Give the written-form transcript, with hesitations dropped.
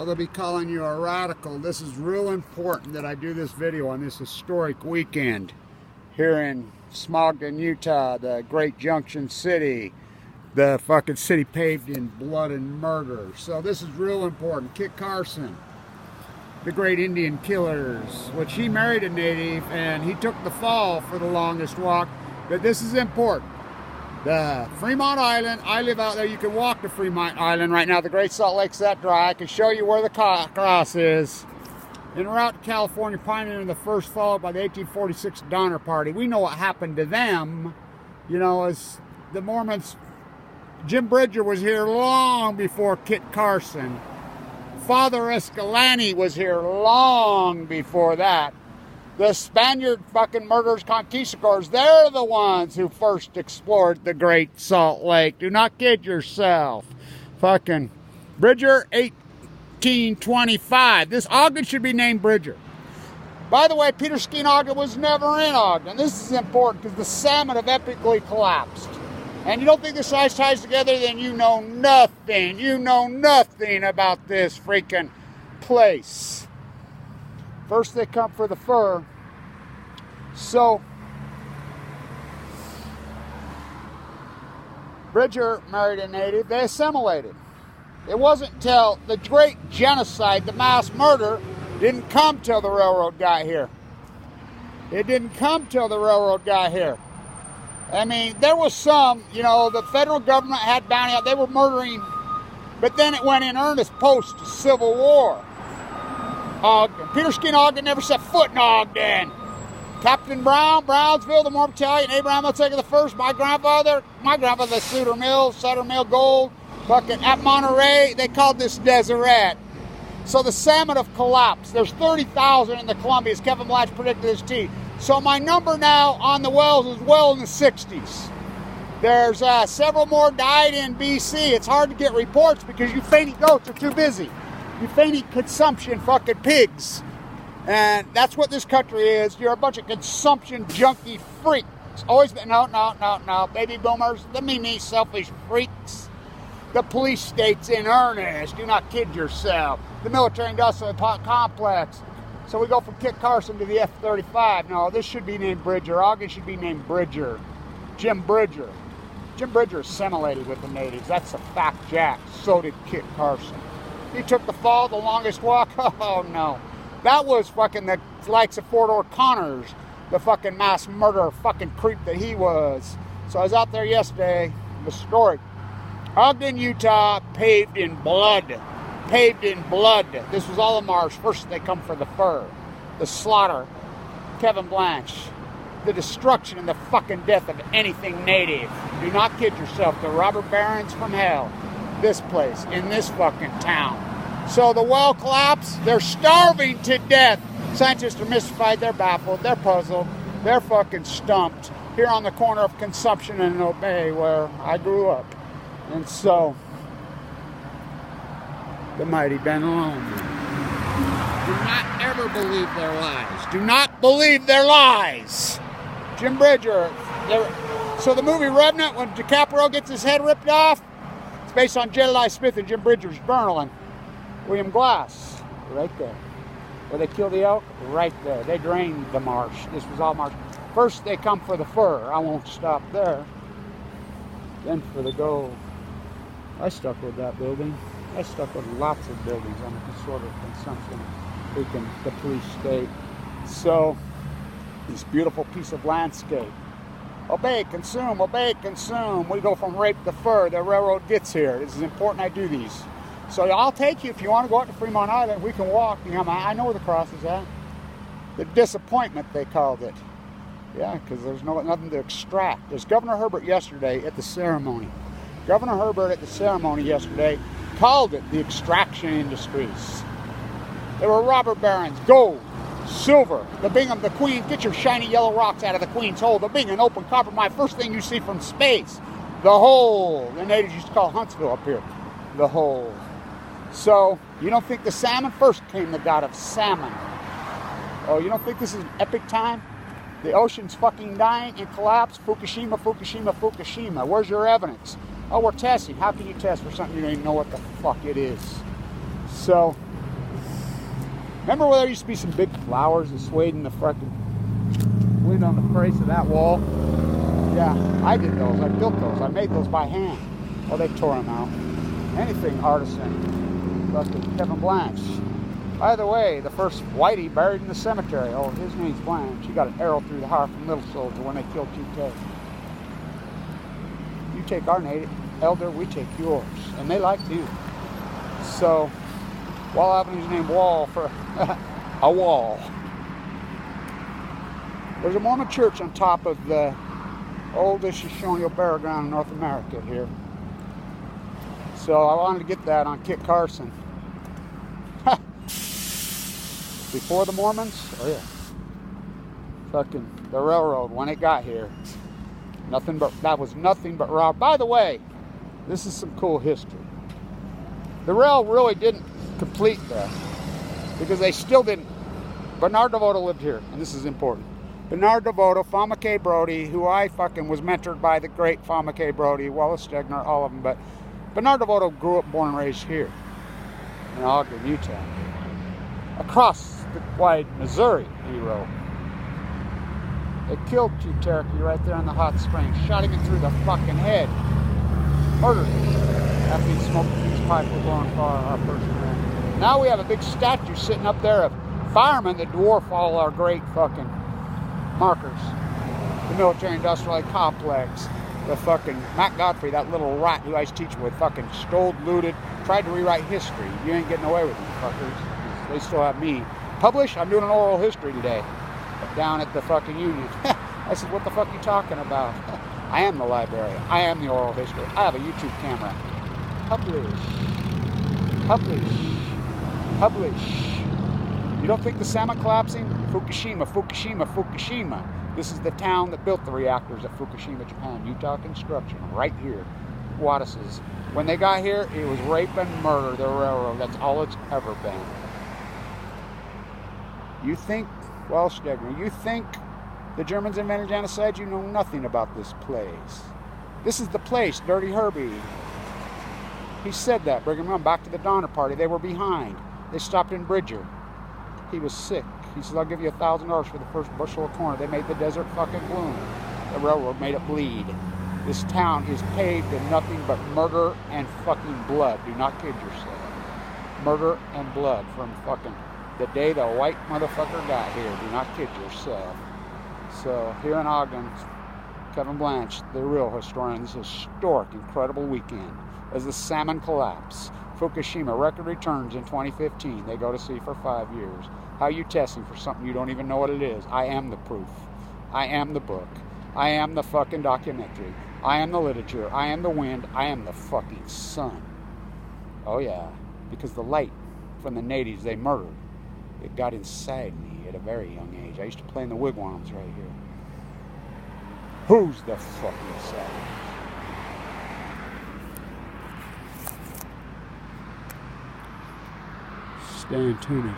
So they'll be calling you a radical. This is real important that I do this video on this historic weekend here in Smogton, Utah, the great Junction City, the fucking city paved in blood and murder. So this is real important. Kit Carson, the great Indian killers, which he married a native and he took the fall for the longest walk. But this is important. The Fremont Island, I live out there. You can walk to Fremont Island right now. The Great Salt Lake's that dry. I can show you where the cross is. En route to California, pioneering the first, followed by the 1846 Donner Party. We know what happened to them. You know, as the Mormons, Jim Bridger was here long before Kit Carson. Father Escalante was here long before that. The Spaniard fucking murderers, conquistadors, they're the ones who first explored the Great Salt Lake. Do not kid yourself. Fucking Bridger, 1825. This Ogden should be named Bridger. By the way, Peter Skeen Ogden was never in Ogden. This is important because the salmon have epically collapsed. And you don't think this ice ties together, then you know nothing. You know nothing about this freaking place. First they come for the fur. So, Bridger married a native. They assimilated. It wasn't until the great genocide, the mass murder, didn't come till the railroad got here. It didn't come till the railroad got here. I mean, there was some, you know, the federal government had bounty out. They were murdering, but then it went in earnest post-Civil War. Ogden. Peter Skeen Ogden never set foot in Ogden. Captain Brown, Brownsville, the Mormon Battalion, Abraham Otega the First, my grandfather, Sutter Mill Gold, fucking at Monterey, they called this Deseret. So the salmon have collapsed. There's 30,000 in the Columbia, as Kevin Blatch predicted his tea. So my number now on the wells is well in the 60s. There's several more died in BC. It's hard to get reports because you fainty goats are too busy. You fainty consumption fucking pigs. And that's what this country is. You're a bunch of consumption junkie freaks. It's always been, no. Baby boomers, the me, selfish freaks. The police state's in earnest. Do not kid yourself. The military industrial complex. So we go from Kit Carson to the F-35. No, this should be named Bridger. Ogden should be named Bridger. Jim Bridger. Jim Bridger assimilated with the natives. That's a fact, Jack. So did Kit Carson. He took the fall, the longest walk. Oh, no. That was fucking the likes of Fort O'Connor's, the fucking mass murderer fucking creep that he was. So I was out there yesterday, historic. Ogden, Utah, paved in blood. Paved in blood. This was all a marsh. First they come for the fur, the slaughter, Kevin Blanch, the destruction and the fucking death of anything native. Do not kid yourself. The robber barons from hell. This place, in this fucking town. So the well collapsed. They're starving to death. Scientists are mystified. They're baffled. They're puzzled. They're fucking stumped. Here on the corner of Consumption and Obey, where I grew up. And so, the mighty Ben alone. Do not ever believe their lies. Do not believe their lies. Jim Bridger. So the movie Revenant, when DiCaprio gets his head ripped off, it's based on Jedediah Smith and Jim Bridger's journaling. William Glass, right there. Where they killed the elk, right there. They drained the marsh. This was all marsh. First they come for the fur. I won't stop there. Then for the gold. I stuck with that building. I stuck with lots of buildings on the sort of consumption. The police state. So, this beautiful piece of landscape. Obey, consume, obey, consume. We go from rape to fur. The railroad gets here. This is important I do these. So I'll take you if you want to go out to Fremont Island. We can walk. You know, I know where the cross is at. The disappointment, they called it. Yeah, because there's nothing to extract. There's Governor Herbert yesterday at the ceremony. Governor Herbert at the ceremony yesterday called it the extraction industries. There were robber barons, gold, silver, the Bingham, the Queen. Get your shiny yellow rocks out of the Queen's hole. The Bingham, open compromise. First thing you see from space, the hole. The natives used to call Huntsville up here, the hole. So, you don't think the salmon? First came the god of salmon. Oh, you don't think this is an epic time? The ocean's fucking dying and collapse. Fukushima, Fukushima, Fukushima. Where's your evidence? Oh, we're testing. How can you test for something you don't even know what the fuck it is? So, Remember where there used to be some big flowers that swayed in the fucking wind on the face of that wall? Yeah, I did those. I built those. I made those by hand. Oh, they tore them out. Anything artisan. Fucking Kevin Blanche. By the way, the first whitey buried in the cemetery. Oh, his name's Blanche. He got an arrow through the heart from Little Soldier when they killed Q-Tay. You take our native elder, we take yours. And they liked him. So, Wall Avenue's named Wall for a wall. There's a Mormon church on top of the oldest Shoshone burial ground in North America here. So I wanted to get that on Kit Carson. Before the Mormons? Oh yeah. Fucking the railroad, when it got here. That was nothing but raw. By the way, this is some cool history. The rail really didn't complete there. Because they still didn't. Bernard DeVoto lived here, and this is important. Bernard DeVoto, Fama K. Brody, who I fucking was mentored by the great Fama K. Brody, Wallace Stegner, all of them, but Bernard DeVoto grew up, born and raised here in Ogden, Utah. Across the wide Missouri, he wrote. They killed Chief Cherokee right there in the hot springs, shot him through the fucking head, murdered him after he smoked a peace pipe with blowing fire our first man. Now we have a big statue sitting up there of firemen that dwarf all our great fucking markers. The military-industrial complex, the fucking Matt Godfrey, that little rat who I was teaching with, fucking stole, looted, tried to rewrite history. You ain't getting away with it, fuckers. They still have me. Publish? I'm doing an oral history today down at the fucking Union. I said, what the fuck are you talking about? I am the library. I am the oral history. I have a YouTube camera. Publish. Publish. Publish. You don't think the salmon collapsing? Fukushima, Fukushima, Fukushima. This is the town that built the reactors at Fukushima, Japan. Utah Construction, right here. Wattises. When they got here, it was rape and murder, the railroad. That's all it's ever been. You think, well, Stegner, you think the Germans invented genocide? You know nothing about this place. This is the place, Dirty Herbie. He said that. Brigham Young, back to the Donner Party. They were behind. They stopped in Bridger. He was sick. He said, I'll give you $1,000 for the first bushel of corn. They made the desert fucking bloom. The railroad made it bleed. This town is paved in nothing but murder and fucking blood. Do not kid yourself. Murder and blood from fucking the day the white motherfucker got here. Do not kid yourself. So here in Ogden, Kevin Blanche, the real historian, this historic, incredible weekend as the salmon collapse. Fukushima record returns in 2015. They go to sea for 5 years. How are you testing for something you don't even know what it is? I am the proof. I am the book. I am the fucking documentary. I am the literature. I am the wind. I am the fucking sun. Oh yeah, because the light from the natives they murdered, it got inside me at a very young age. I used to play in the wigwams right here. Who's the fucking savage? Stay tuned.